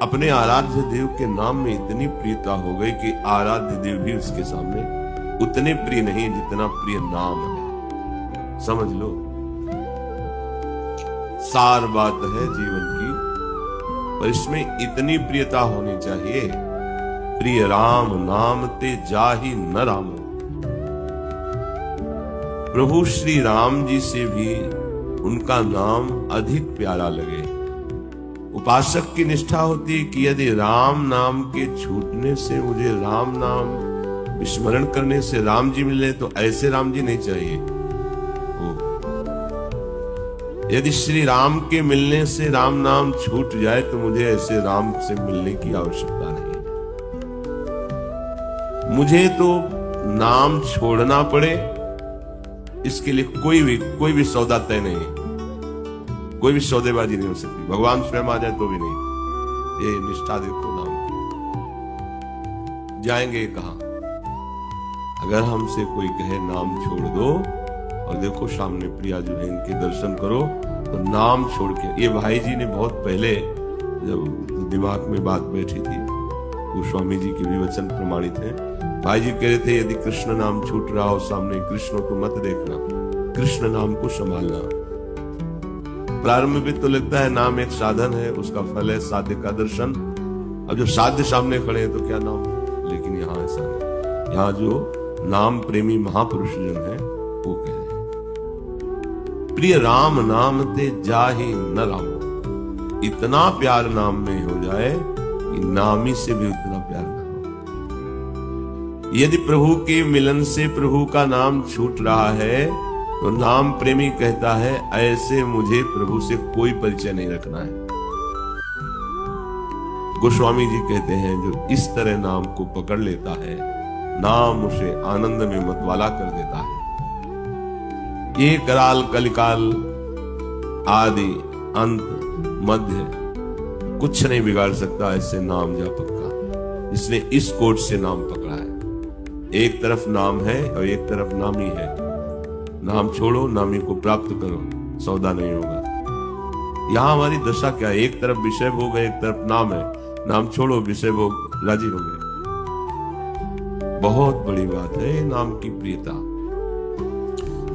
अपने आराध्य देव के नाम में इतनी प्रियता हो गई कि आराध्य देव भी उसके सामने उतने प्रिय नहीं जितना प्रिय नाम है। समझ लो, सार बात है जीवन की, पर इसमें इतनी प्रियता होनी चाहिए। प्रिय राम नाम ते जाहि न रामो। प्रभु श्री राम जी से भी उनका नाम अधिक प्यारा लगे। उपासक की निष्ठा होती है कि यदि राम नाम के छूटने से, मुझे राम नाम विस्मरण करने से राम जी मिले, तो ऐसे राम जी नहीं चाहिए। यदि श्री राम के मिलने से राम नाम छूट जाए, तो मुझे ऐसे राम से मिलने की आवश्यकता नहीं है। मुझे तो नाम छोड़ना पड़े, इसके लिए कोई भी सौदा तय नहीं है, कोई भी सौदेबाजी नहीं हो सकती। भगवान स्वयं आ जाए तो भी नहीं। ये निष्ठा देखो नाम की। जाएंगे कहां? अगर हमसे कोई कहे नाम छोड़ दो, और देखो सामने प्रिया जो है इनके दर्शन करो, तो नाम छोड़ के। ये भाई जी ने बहुत पहले जब दिमाग में बात बैठी थी, वो स्वामी जी के भी वचन प्रमाणित है। भाई जी कह रहे थे यदि कृष्ण नाम छूट रहा हो सामने, कृष्ण को मत देखना, कृष्ण नाम को संभालना। प्रारंभ में तो लगता है नाम एक साधन है, उसका फल है साध्य का दर्शन। अब जब साध्य सामने खड़े हैं तो क्या नाम, लेकिन यहाँ ऐसा नहीं। यहाँ जो नाम प्रेमी महापुरुष जन है वो कह रहे हैं प्रिय राम नाम ते जाहि न रामो। इतना प्यार नाम में हो जाए कि नामी से भी उतना प्यार न हो। यदि प्रभु के मिलन से प्रभु का नाम छूट रहा है, तो नाम प्रेमी कहता है ऐसे मुझे प्रभु से कोई परिचय नहीं रखना है। गोस्वामी जी कहते हैं जो इस तरह नाम को पकड़ लेता है, नाम उसे आनंद में मतवाला कर देता है। ये कराल कलिकाल आदि अंत मध्य कुछ नहीं बिगाड़ सकता ऐसे नाम जापक का। इसने इस कोट से नाम पकड़ा है। एक तरफ नाम है और एक तरफ नामी है। नाम छोड़ो, नामी को प्राप्त करो, सौदा नहीं होगा। यहां हमारी दशा क्या है? एक तरफ विषय भोग है, एक तरफ नाम है। नाम छोड़ो, विषय भोग राजी हो गए। बहुत बड़ी बात है नाम की प्रियता।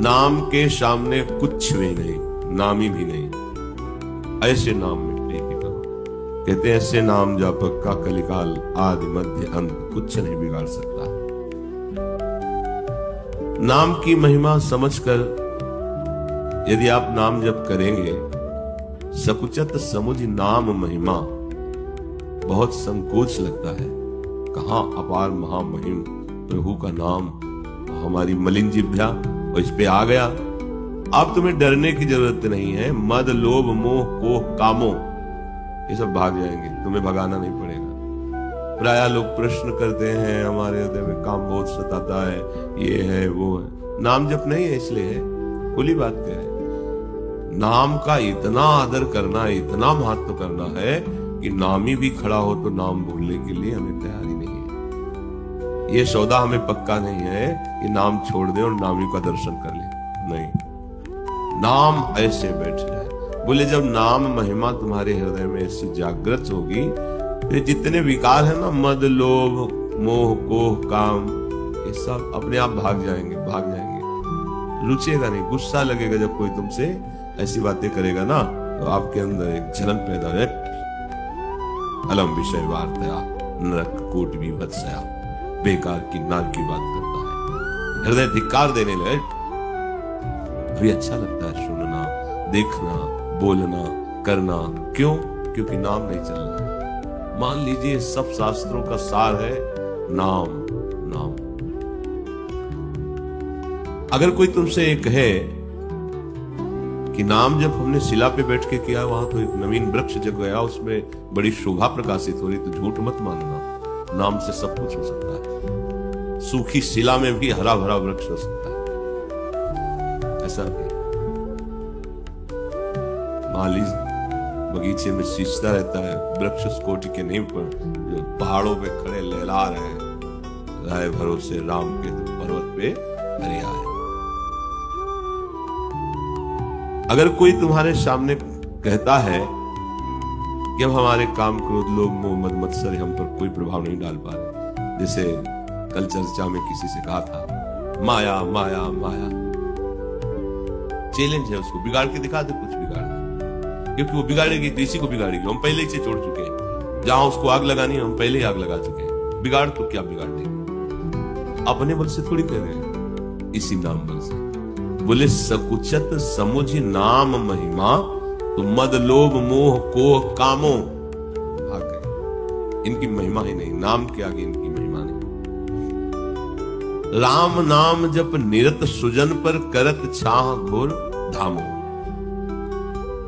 नाम के सामने कुछ भी नहीं, नामी भी नहीं। ऐसे नाम में प्रीति करो। कहते हैं ऐसे नाम जापक का कलिकाल आदि मध्य अंत कुछ नहीं बिगाड़ सकता। नाम की महिमा समझकर यदि आप नाम जप करेंगे, सकुचत समुझ नाम महिमा। बहुत संकोच लगता है, कहां अपार महामहिम प्रभु का नाम। हमारी मलिन जिह्वा और इस पे आ गया। अब तुम्हें डरने की जरूरत नहीं है। मद लोभ मोह कोह कामो ये सब भाग जाएंगे, तुम्हें भगाना नहीं पड़ेगा। प्राय लोग प्रश्न करते हैं हमारे हृदय में काम बहुत सताता है, ये है वो है। नाम जप नहीं है इसलिए है, खुली बात कह रहे। नाम का इतना आदर करना, इतना महत्व करना है कि नामी भी खड़ा हो तो नाम बोलने के लिए हमें तैयारी नहीं है। ये सौदा हमें पक्का नहीं है कि नाम छोड़ दे और नामी का दर्शन कर ले, नहीं। नाम ऐसे बैठ जाए। बोले जब नाम महिमा तुम्हारे हृदय में ऐसी जागृत होगी, ये जितने विकार है ना, मद लोभ मोह कोह काम, ये सब अपने आप भाग जाएंगे, भाग जाएंगे। रुचेगा नहीं, गुस्सा लगेगा जब कोई तुमसे ऐसी बातें करेगा ना, तो आपके अंदर एक जलन पैदा है। अलम विषय वार्ता नरक कोट भी वत्सया, बेकार की नार की बात करता है, हृदय धिक्कार देने लगे। भी अच्छा लगता है सुनना, देखना, बोलना, करना। क्यों? क्योंकि नाम नहीं चल रहा है। मान लीजिए सब शास्त्रों का सार है नाम, नाम। अगर कोई तुमसे एक कहे कि नाम जब हमने शिला पे बैठ के किया, वहां तो एक नवीन वृक्ष जग गया, उसमें बड़ी शोभा प्रकाशित हो रही, तो झूठ मत मानना। नाम से सब कुछ हो सकता है। सूखी शिला में भी हरा भरा वृक्ष हो सकता है। ऐसा नहीं। माली बगीचे में सींचता रहता है, वृक्ष उस कोटि के नहीं, पर जो पहाड़ों पे खड़े लहला रहे हैं, राय भरोसे राम के पर्वत पे हरिया है। अगर कोई तुम्हारे सामने कहता है कि अब हमारे काम, क्रोध, लोभ, मोह, मद, मत्सर हम पर कोई प्रभाव नहीं डाल पा रहे। जैसे कल चर्चा में किसी से कहा था, माया माया माया, चैलेंज है उसको, बिगाड़ के दिखा दे, कुछ बिगाड़ दे, क्योंकि वो बिगाड़ेगी तो इसी को बिगाड़ेगी। हम पहले ही से छोड़ चुके हैं, जहां उसको आग लगानी है हम पहले ही आग लगा चुके हैं। बिगाड़ तो क्या बिगाड़ देंगे, अपने बल से थोड़ी कर रहे हैं, इसी नाम बल से। बोले सकुचत समुझ नाम महिमा, तो मद लोभ मोह को कामो भाग गए। इनकी महिमा ही नहीं, नाम के आगे इनकी महिमा नहीं। राम नाम जप निरत सुजन पर, करत छाह घोर धामो।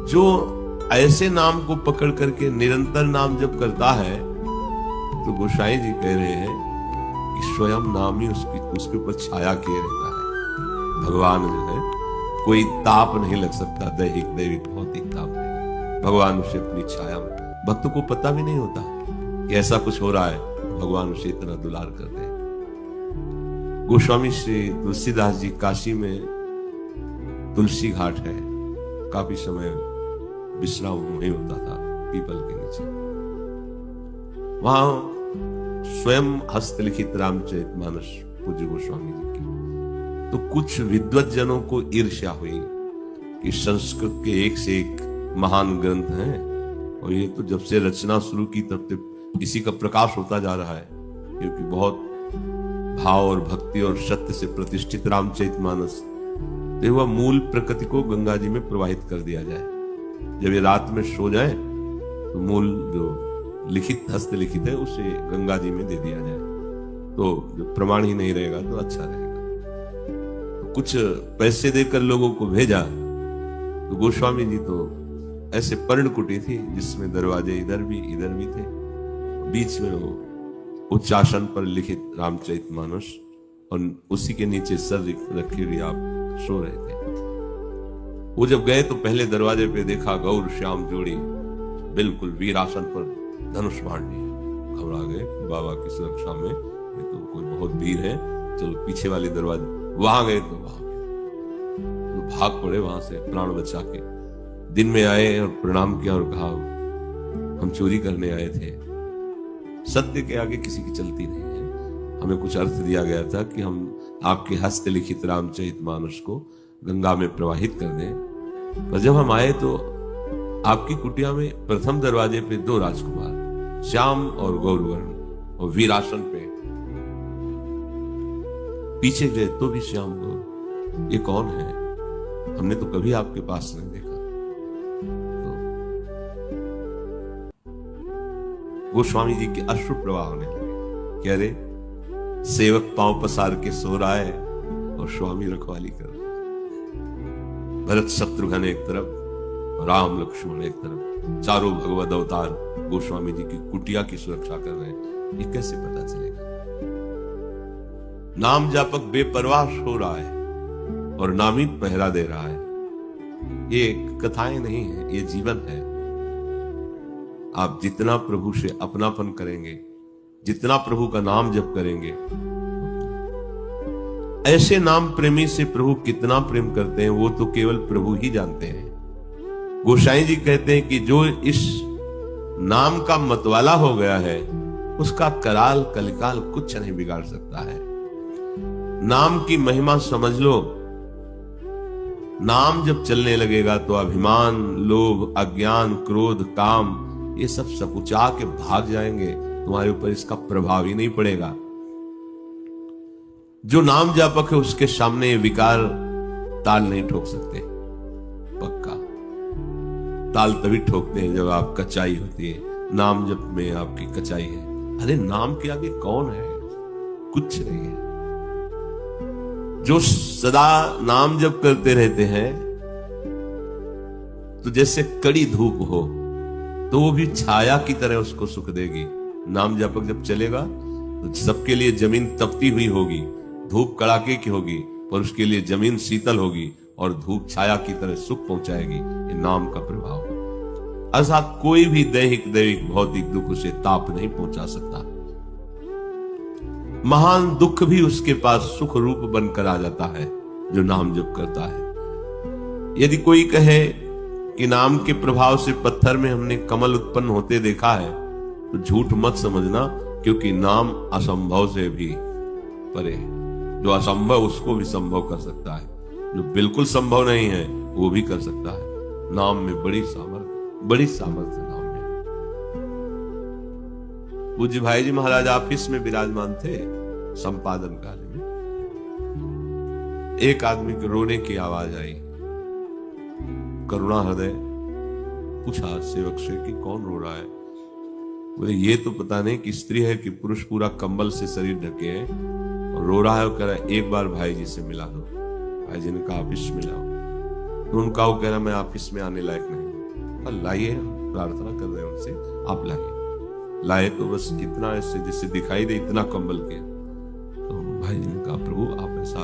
जो ऐसे नाम को पकड़ करके निरंतर नाम जप करता है, तो गोसाई जी कह रहे हैं कि स्वयं नाम ही उसके ऊपर छाया किए रहता है। भगवान जो है, कोई ताप नहीं लग सकता, दैहिक दैविक भौतिक ताप नहीं, भगवान उसे अपनी छाया में। भक्तों को पता भी नहीं होता कि ऐसा कुछ हो रहा है, भगवान उसे इतना दुलार करते हैं। गोस्वामी श्री तुलसीदास जी काशी में तुलसी घाट है, काफी समय विश्राम वहीं होता था पीपल के नीचे। वहां स्वयं हस्तलिखित रामचरितमानस पूज्य गोस्वामी जी की, तो कुछ विद्वत जनों को ईर्ष्या हुई कि संस्कृत के एक से एक महान ग्रंथ हैं, और ये तो जब से रचना शुरू की तब से इसी का प्रकाश होता जा रहा है, क्योंकि बहुत भाव और भक्ति और सत्य से प्रतिष्ठित रामचरितमानस, तो वह मूल प्रकृति को गंगा जी में प्रवाहित कर दिया जाए। जब ये रात में सो जाए तो मूल जो लिखित हस्तलिखित है उसे गंगा जी में दे दिया जाए, तो जब प्रमाण ही नहीं रहेगा तो अच्छा रहेगा। तो कुछ पैसे देकर लोगों को भेजा, तो गोस्वामी जी तो ऐसे पर्णकुटी थी जिसमें दरवाजे इधर भी थे, बीच में वो उच्चासन पर लिखित रामचरितमानस, और उसी के नीचे सर रखी हुई आप सो रहे थे। वो जब गए तो पहले दरवाजे पे देखा गौर श्याम जोड़ी बिल्कुल वीरासन पर धनुष बाण लिए। घबरा गए, बाबा की सुरक्षा में ये तो कोई बहुत वीर है, चलो पीछे वाले दरवाजे। वहां गए तो भाग पड़े वहां से प्राण बचा के। दिन में आए और प्रणाम किया और कहा, हम चोरी करने आए थे। सत्य के आगे किसी की चलती नहीं है। हमें कुछ अर्थ दिया गया था कि हम आपके हस्तलिखित रामचरितमानस को गंगा में प्रवाहित कर दें, पर जब हम आए तो आपकी कुटिया में प्रथम दरवाजे पे 2 राजकुमार, श्याम और गौरवर्ण, और वीरासन पे। पीछे गए तो भी श्याम गौर, ये कौन है? हमने तो कभी आपके पास नहीं देखा। तो गोस्वामी जी के अश्रु प्रवाह होने लगे। कह रहे, सेवक पांव पसार के सो रहा है और स्वामी रखवाली कर रहे। भरत शत्रुघ्न एक तरफ, राम लक्ष्मण एक तरफ, चारों भगवत अवतार गोस्वामी जी की कुटिया की सुरक्षा कर रहे हैं। ये कैसे पता चलेगा? नाम जापक बेपरवाह सो रहा है और नामी पहरा दे रहा है। ये कथाएं नहीं है, ये जीवन है। आप जितना प्रभु से अपनापन करेंगे, जितना प्रभु का नाम जप करेंगे, ऐसे नाम प्रेमी से प्रभु कितना प्रेम करते हैं वो तो केवल प्रभु ही जानते हैं। गोसाई जी कहते हैं कि जो इस नाम का मतवाला हो गया है, उसका कराल कलिकाल कुछ नहीं बिगाड़ सकता है। नाम की महिमा समझ लो। नाम जब चलने लगेगा तो अभिमान, लोभ, अज्ञान, क्रोध, काम, ये सब सकुचा के भाग जाएंगे। तुम्हारे ऊपर इसका प्रभाव ही नहीं पड़ेगा। जो नाम जापक है उसके सामने विकार ताल नहीं ठोक सकते। पक्का ताल तभी ठोकते हैं जब आप कचाई होती है। नाम जप में आपकी कचाई है। अरे नाम के आगे कौन है? कुछ नहीं है। जो सदा नाम जप करते रहते हैं, तो जैसे कड़ी धूप हो तो वो भी छाया की तरह उसको सुख देगी। नाम जापक जब चलेगा तो सबके लिए जमीन तपती हुई होगी, धूप कड़ाके की होगी, पर उसके लिए जमीन शीतल होगी और धूप छाया की तरह सुख पहुंचाएगी। ये नाम का प्रभाव। अर्थात कोई भी दैहिक भौतिक दुख उसे ताप नहीं पहुंचा सकता। महान दुख भी उसके पास सुख रूप बनकर आ जाता है जो नाम जप करता है। यदि कोई कहे कि नाम के प्रभाव से पत्थर में हमने कमल उत्पन्न होते देखा है, तो झूठ मत समझना, क्योंकि नाम असंभव से भी परे है। जो असंभव उसको भी संभव कर सकता है, जो बिल्कुल संभव नहीं है वो भी कर सकता है। नाम में बड़ी सामर्थ्य नाम में। पूज्य भाई जी महाराज ऑफिस में विराजमान थे, संपादन कार्य में एक आदमी के रोने की आवाज आई। करुणा हृदय पूछा सेवक से कि कौन रो रहा है। बोले ये तो पता नहीं कि स्त्री है कि पुरुष, पूरा कंबल से शरीर ढके है और रो रहा है। वो कह रहा है एक बार भाई जी से मिला दो। भाई जी ने कहा ऑफिस में लाओ। तो उनका वो कह रहा मैं ऑफिस में आने लायक नहीं। लाइए, प्रार्थना कर रहे हैं उनसे, आप लाइए। लाए तो बस इतना ऐसे जिससे दिखाई दे इतना कंबल के। तो भाई जी ने कहा प्रभु आप ऐसा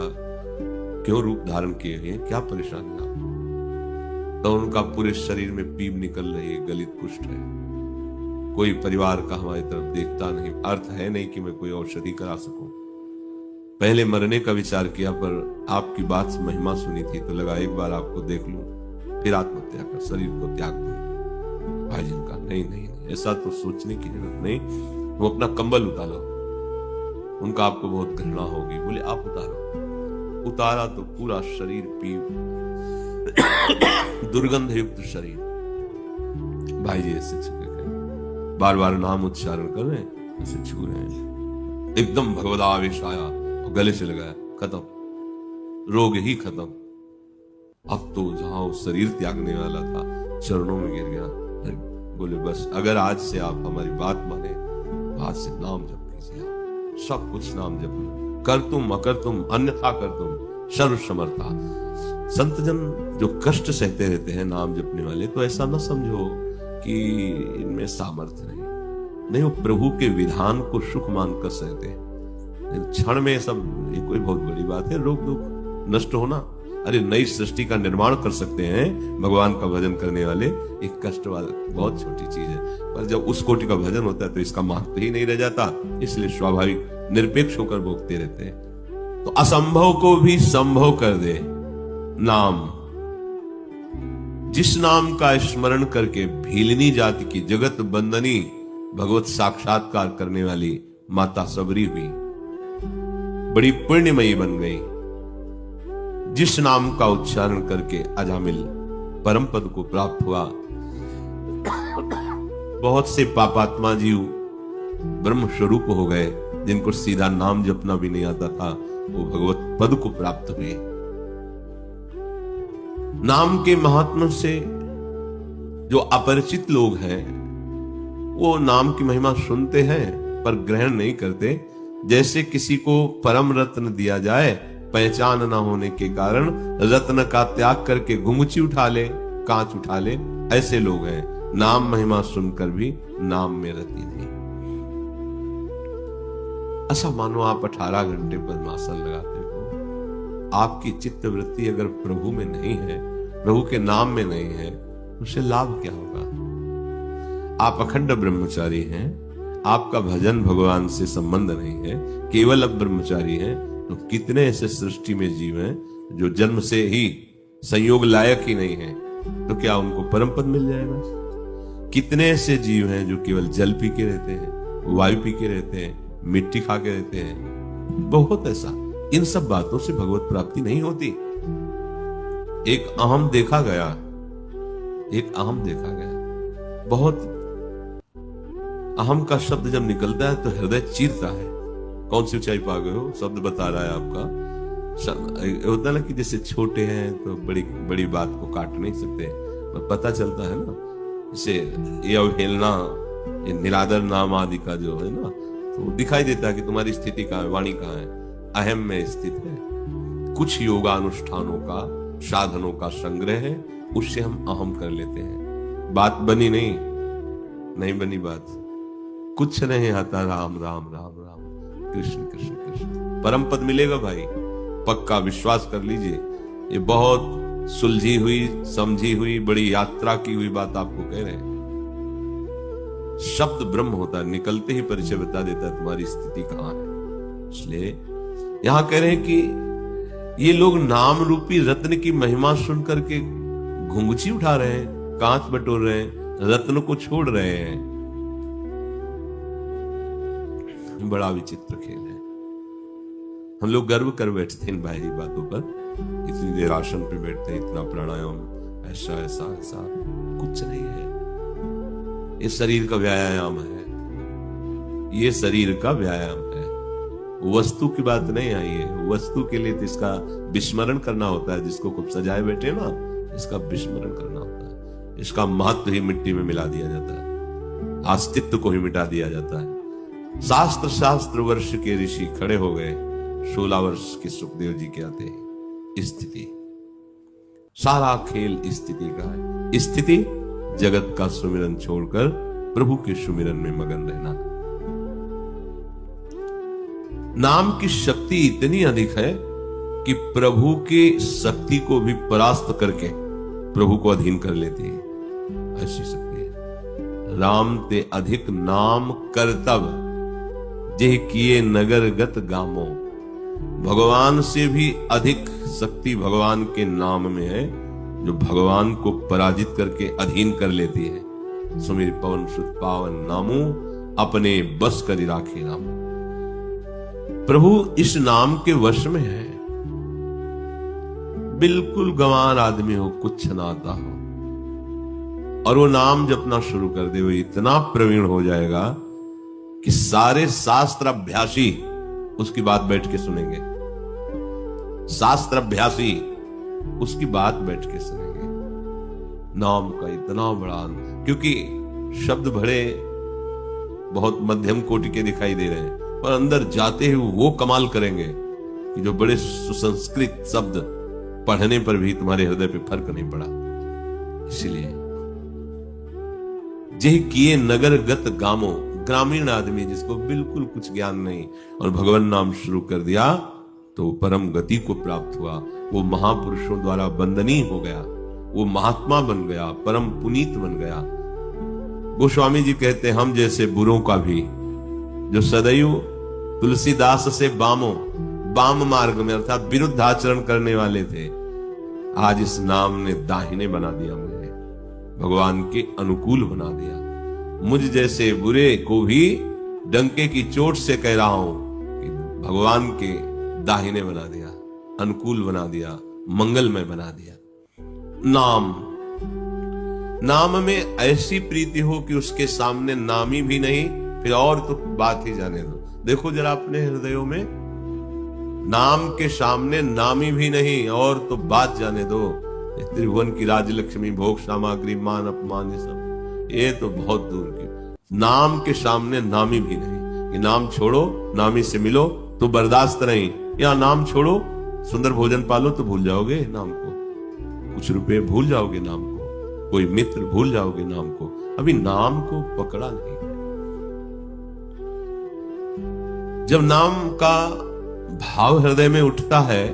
क्यों रूप धारण किए हैं, क्या परेशानी आपको? तो उनका पूरे शरीर में पीप निकल रही है, गलित कुष्ठ है, कोई परिवार का हमारी तरफ देखता नहीं। अर्थ है नहीं कि मैं कोई औषधि करा सकूं। पहले मरने का विचार किया, पर आपकी बात महिमा सुनी थी तो लगा एक बार आपको देख लूं, फिर आत्महत्या कर शरीर को त्याग दूं। भाई जी ने कहा नहीं नहीं नहीं, ऐसा तो सोचने की जरूरत नहीं, वो अपना कंबल उतारो। उनका आपको बहुत घृणा होगी। बोले आप उतारो। उतारा तो पूरा शरीर पीप, दुर्गंध युक्त शरीर। भाई जी ऐसे छुके गए, बार बार नाम उच्चारण कर रहे हैं, ऐसे छू रहे हैं। एकदम भगवदावेश आया, गले से लगाया, खत्म, रोग ही खत्म। अब तो जहां वो शरीर त्यागने वाला था चरणों में गिर गया। बोले बस अगर आज से आप हमारी बात माने, आज से नाम जप कीजिए, सब कुछ नाम जप, कर तुम अकर तुम अन्यथा कर तुम सर्व समर्था। संत जन जो कष्ट सहते रहते हैं नाम जपने वाले, तो ऐसा न समझो कि इनमें सामर्थ्य नहीं, वो प्रभु के विधान को सुख मानकर सहते हैं। क्षण में सब ये कोई बहुत बड़ी बात है, रोग दुख नष्ट होना। अरे नई सृष्टि का निर्माण कर सकते हैं भगवान का भजन करने वाले। एक कष्ट वाला बहुत छोटी चीज है, पर जब उस कोटि का भजन होता है तो इसका महत्व ही नहीं रह जाता। इसलिए स्वाभाविक निरपेक्ष होकर भोगते रहते हैं। तो असंभव को भी संभव कर दे नाम। जिस नाम का स्मरण करके भीलनी जाति की जगत बंदनी भगवत साक्षात्कार करने वाली माता सबरी हुई, बड़ी पुण्यमयी बन गई। जिस नाम का उच्चारण करके अजामिल परम पद को प्राप्त हुआ। बहुत से पापात्मा जीव ब्रह्म स्वरूप हो गए, जिनको सीधा नाम जपना भी नहीं आता था, वो भगवत पद को प्राप्त हुए। नाम के महात्मा से जो अपरिचित लोग हैं, वो नाम की महिमा सुनते हैं पर ग्रहण नहीं करते। जैसे किसी को परम रत्न दिया जाए, पहचान न होने के कारण रत्न का त्याग करके घुंघची उठा ले, कांच उठा ले, ऐसे लोग हैं। नाम महिमा सुनकर भी नाम में रति नहीं। ऐसा मानो आप 18 घंटे पद्मासन लगाते हो, आपकी चित्त वृत्ति अगर प्रभु में नहीं है, प्रभु के नाम में नहीं है, उससे लाभ क्या होगा? आप अखंड ब्रह्मचारी हैं, आपका भजन भगवान से संबंध नहीं है, केवल अब ब्रह्मचारी हैं, तो कितने ऐसे सृष्टि में जीव हैं जो जन्म से ही संयोग लायक ही नहीं है, तो क्या उनको परम पद मिल जाएगा? कितने ऐसे जीव हैं जो केवल जल पी के रहते हैं, वायु पी के रहते हैं, मिट्टी खा के रहते हैं, बहुत ऐसा। इन सब बातों से भगवत प्राप्ति नहीं होती। एक अहम देखा गया, बहुत अहम का शब्द जब निकलता है तो हृदय चीरता है। कौन सी ऊंचाई पा गए हो, शब्द बता रहा है आपका। होता ना कि जैसे छोटे हैं तो बड़ी बड़ी बात को काट नहीं सकते, पर पता चलता है ना, जैसे ये अवहेलना, ये निरादर नाम आदि का जो है ना, तो दिखाई देता है कि तुम्हारी स्थिति कहाँ है, वाणी कहाँ है, अहम में स्थित है। कुछ योगानुष्ठानों का, साधनों का संग्रह है, उससे हम अहम कर लेते हैं। बात बनी नहीं बनी बात, कुछ नहीं आता, राम राम राम राम, कृष्ण कृष्ण कृष्ण। परम पद मिलेगा भाई, पक्का विश्वास कर लीजिए। ये बहुत सुलझी हुई, समझी हुई, बड़ी यात्रा की हुई बात आपको कह रहे हैं। शब्द ब्रह्म होता है, निकलते ही परिचय बता देता है तुम्हारी स्थिति कहां है। इसलिए यहां कह रहे हैं कि ये लोग नाम रूपी रत्न की महिमा सुन करके घुंघची उठा रहे हैं, कांच बटोर रहे हैं, रत्न को छोड़ रहे हैं। बड़ा विचित्र खेल है। हम लोग गर्व कर बैठते हैं इन बाहरी बातों पर, इतनी देर आसन पे बैठते हैं, इतना प्राणायाम, ऐसा ऐसा ऐसा। कुछ नहीं है, ये शरीर का व्यायाम है, ये शरीर का व्यायाम है। वस्तु की बात नहीं आई है। वस्तु के लिए तो इसका विस्मरण करना होता है। जिसको खूब सजाए बैठे ना, इसका विस्मरण करना होता है। इसका महत्व ही मिट्टी में मिला दिया जाता है, अस्तित्व को ही मिटा दिया जाता है। शास्त्र वर्ष के ऋषि खड़े हो गए, 16 वर्ष के सुखदेव जी के आते हैं। स्थिति, सारा खेल स्थिति का है। स्थिति जगत का सुमिरन छोड़कर प्रभु के सुमिरन में मगन रहना। नाम की शक्ति इतनी अधिक है कि प्रभु के शक्ति को भी परास्त करके प्रभु को अधीन कर लेती है। ऐसी शक्ति है। राम ते अधिक नाम करतब, जे किए नगरगत गामो। भगवान से भी अधिक शक्ति भगवान के नाम में है, जो भगवान को पराजित करके अधीन कर लेती है। सुमिर पवन सुत पावन नामो, अपने बस करी राखे नामो। प्रभु इस नाम के वश में है। बिल्कुल गंवार आदमी हो, कुछ ना आता हो, और वो नाम जपना शुरू कर दे, वो इतना प्रवीण हो जाएगा कि सारे शास्त्र अभ्यासी उसकी बात बैठ के सुनेंगे। शास्त्र अभ्यासी उसकी बात बैठ के सुनेंगे। नाम का इतना बड़ा, क्योंकि शब्द बड़े बहुत मध्यम कोटि के दिखाई दे रहे हैं, पर अंदर जाते ही वो कमाल करेंगे कि जो बड़े सुसंस्कृत शब्द पढ़ने पर भी तुम्हारे हृदय पे फर्क नहीं पड़ा। इसलिए जे किए नगरगत गामो, ग्रामीण आदमी जिसको बिल्कुल कुछ ज्ञान नहीं और भगवान नाम शुरू कर दिया तो परम गति को प्राप्त हुआ। वो महापुरुषों द्वारा वंदनीय हो गया, वो महात्मा बन गया, परम पुनीत बन गया। गोस्वामी जी कहते हैं, हम जैसे बुरों का भी, जो सदैव तुलसीदास से वाम मार्ग में अर्थात विरुद्ध आचरण करने वाले थे, आज इस नाम ने दाहिने बना दिया, मुझे भगवान के अनुकूल बना दिया। मुझ जैसे बुरे को भी डंके की चोट से कह रहा हूं कि भगवान के दाहिने बना दिया, अनुकूल बना दिया, मंगलमय बना दिया। नाम में ऐसी प्रीति हो कि उसके सामने नामी भी नहीं, फिर और तो बात ही जाने दो। देखो जरा अपने हृदयों में, नाम के सामने नामी भी नहीं और तो बात जाने दो। त्रिभुवन की राजलक्ष्मी, भोग सामग्री, मान अपमान, ये सब ये तो बहुत दूर की। नाम के सामने नामी भी नहीं। कि नाम छोड़ो, नामी से मिलो तो बर्दाश्त नहीं, या नाम छोड़ो, सुंदर भोजन पालो तो भूल जाओगे नाम को, कुछ रुपए भूल जाओगे नाम को, कोई मित्र भूल जाओगे नाम को, अभी नाम को पकड़ा नहीं। जब नाम का भाव हृदय में उठता है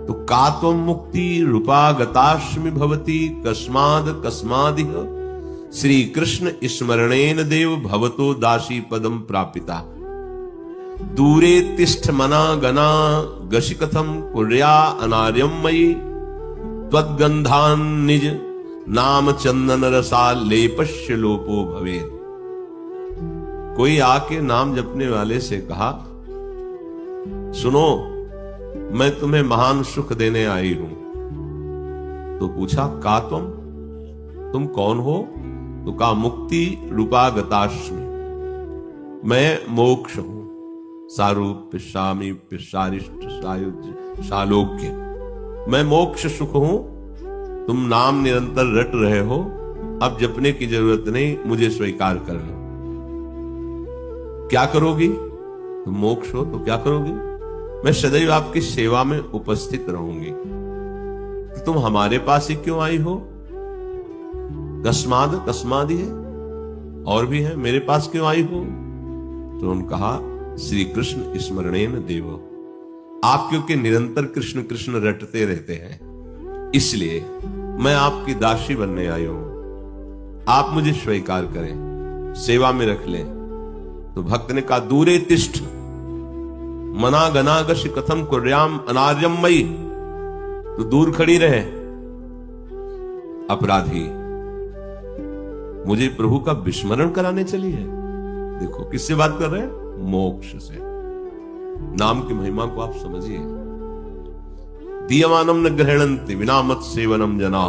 तो कात्वं मुक्ति रूपागताश्मि भवति कस्मादिह श्री कृष्ण स्मरणेन देव भवतो दासी पदम प्रापिता। दूरे तिष्ठ मना गना गशि कथम कुर्या अनार्यम मयि त्वद्गंधान निज नाम चंदन रसा लेपश्य लोपो भवेत्। कोई आके नाम जपने वाले से कहा, सुनो मैं तुम्हें महान सुख देने आई हूं। तो पूछा, का तुम कौन हो? तो कहा, मुक्ति रूपागताश्मि, मैं मोक्ष हूं, सारूप शामी पिशारिष्ट सायुज सालोक्य, मैं मोक्ष सुख हूं। तुम नाम निरंतर रट रहे हो, अब जपने की जरूरत नहीं, मुझे स्वीकार कर लो। क्या करोगी? तुम मोक्ष हो तो क्या करोगी? मैं सदैव आपकी सेवा में उपस्थित रहूंगी। तो तुम हमारे पास ही क्यों आई हो? कस्मादि है और भी है, मेरे पास क्यों आई हो? तो उन्होंने कहा, श्री कृष्ण स्मरणेन देव, आप क्योंकि निरंतर कृष्ण कृष्ण रटते रहते हैं, इसलिए मैं आपकी दासी बनने आई हूं। आप मुझे स्वीकार करें, सेवा में रख लें। तो भक्त ने कहा, दूरे तिष्ठ मना गनागश कथम कुर्याम अनार्यम मयि, तो दूर खड़ी रहे, अपराधी मुझे प्रभु का विस्मरण कराने चली है। देखो किससे बात कर रहे हैं? मोक्ष से। नाम की महिमा को आप समझिए। दीयमानम न ग्रहणन्ति विना मत सेवनम जना।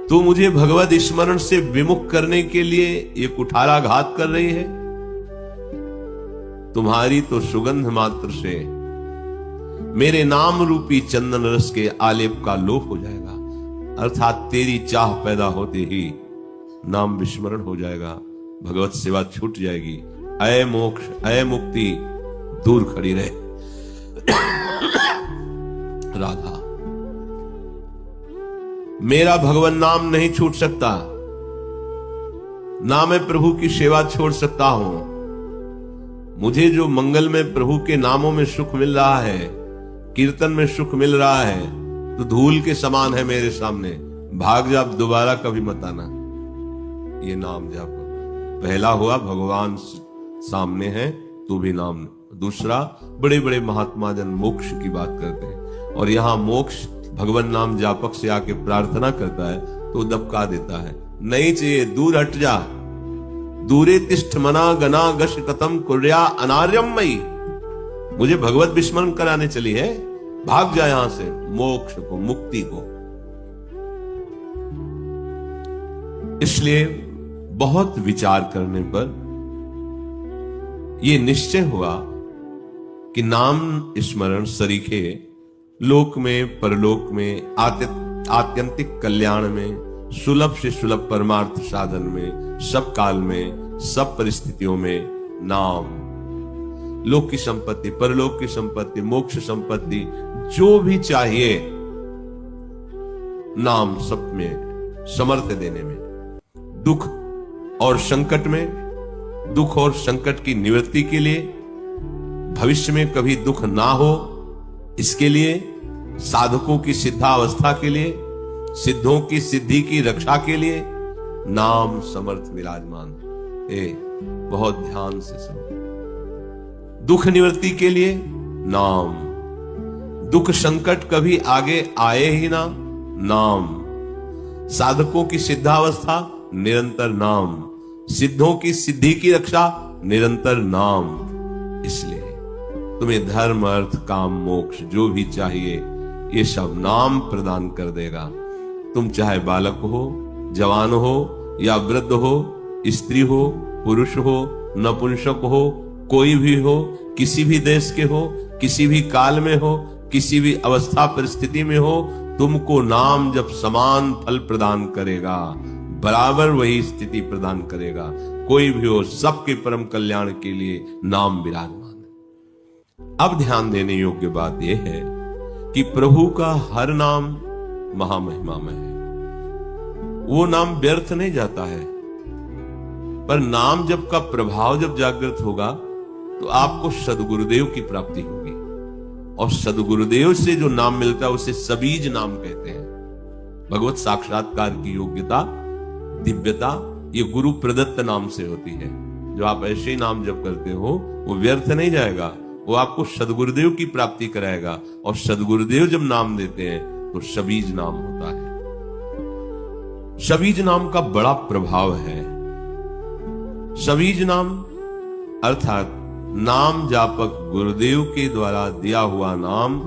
तू मुझे भगवत स्मरण से विमुख करने के लिए ये कुठाराघात कर रही है। तुम्हारी तो सुगंध मात्र से मेरे नाम रूपी चंदन रस के आलेप का लोप हो जाएगा, अर्थात तेरी चाह पैदा होते ही नाम विस्मरण हो जाएगा, भगवत सेवा छूट जाएगी। अय मोक्ष अय मुक्ति दूर खड़ी रहे। राधा, मेरा भगवान नाम नहीं छूट सकता, ना मैं प्रभु की सेवा छोड़ सकता हूं। मुझे जो मंगल में प्रभु के नामों में सुख मिल रहा है, कीर्तन में सुख मिल रहा है, तो धूल के समान है मेरे सामने। भाग जा, दोबारा कभी मत आना। ये नाम जाप। पहला हुआ भगवान सामने है तू भी नाम। दूसरा, बड़े बड़े महात्मा जन मोक्ष की बात करते हैं, और यहां मोक्ष भगवान नाम जापक से आके प्रार्थना करता है तो दबका देता है। नहीं चाहिए, दूर हट जा। दूरे तिष्ठ मना गना गश कतम कुर्या अनार्यम मई। मुझे भगवत विस्मरण कराने चली है, भाग जा यहां से। मोक्ष को, मुक्ति को। इसलिए बहुत विचार करने पर यह निश्चय हुआ कि नाम स्मरण सरीखे लोक में, परलोक में, आत्यंतिक कल्याण में, सुलभ से सुलभ परमार्थ साधन में, सब काल में, सब परिस्थितियों में नाम, लोक की संपत्ति, परलोक की संपत्ति, मोक्ष संपत्ति, जो भी चाहिए नाम सब में समर्थ देने में। दुख और संकट में, दुख और संकट की निवृत्ति के लिए, भविष्य में कभी दुख ना हो इसके लिए, साधकों की सिद्धावस्था के लिए, सिद्धों की सिद्धि की रक्षा के लिए नाम समर्थ विराजमान। बहुत ध्यान से सुनो। दुख निवृत्ति के लिए नाम, दुख संकट कभी आगे आए ही ना, नाम। साधकों की सिद्धावस्था, निरंतर नाम। सिद्धों की सिद्धि की रक्षा, निरंतर नाम। इसलिए तुम्हें धर्म, अर्थ, काम, मोक्ष जो भी चाहिए ये सब नाम प्रदान कर देगा। तुम चाहे बालक हो, जवान हो या वृद्ध हो, स्त्री हो, पुरुष हो, नपुंसक हो, कोई भी हो, किसी भी देश के हो, किसी भी काल में हो, किसी भी अवस्था परिस्थिति में हो, तुमको नाम जब समान फल प्रदान करेगा, बराबर वही स्थिति प्रदान करेगा। कोई भी हो, सबके परम कल्याण के लिए नाम विराजमान है। अब ध्यान देने योग्य बात यह है कि प्रभु का हर नाम महामहिमामय है। वो नाम व्यर्थ नहीं जाता है, पर नाम जब का प्रभाव जब जागृत होगा तो आपको सदगुरुदेव की प्राप्ति होगी, और सदगुरुदेव से जो नाम मिलता है उसे सबीज नाम कहते हैं। भगवत साक्षात्कार की योग्यता, दिव्यता ये गुरु प्रदत्त नाम से होती है। जो आप ऐसे ही नाम जब करते हो वो व्यर्थ नहीं जाएगा, वो आपको सदगुरुदेव की प्राप्ति कराएगा, और सदगुरुदेव जब नाम देते हैं तो सबीज नाम होता है। सबीज नाम का बड़ा प्रभाव है। सबीज नाम अर्थात नाम जापक गुरुदेव के द्वारा दिया हुआ नाम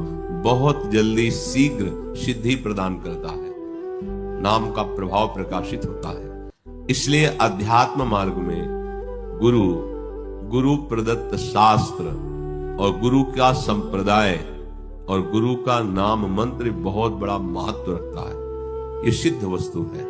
बहुत जल्दी शीघ्र सिद्धि प्रदान करता है। नाम का प्रभाव प्रकाशित होता है। इसलिए अध्यात्म मार्ग में गुरु प्रदत्त शास्त्र और गुरु का संप्रदाय और गुरु का नाम मंत्र बहुत बड़ा महत्व रखता है। ये सिद्ध वस्तु है।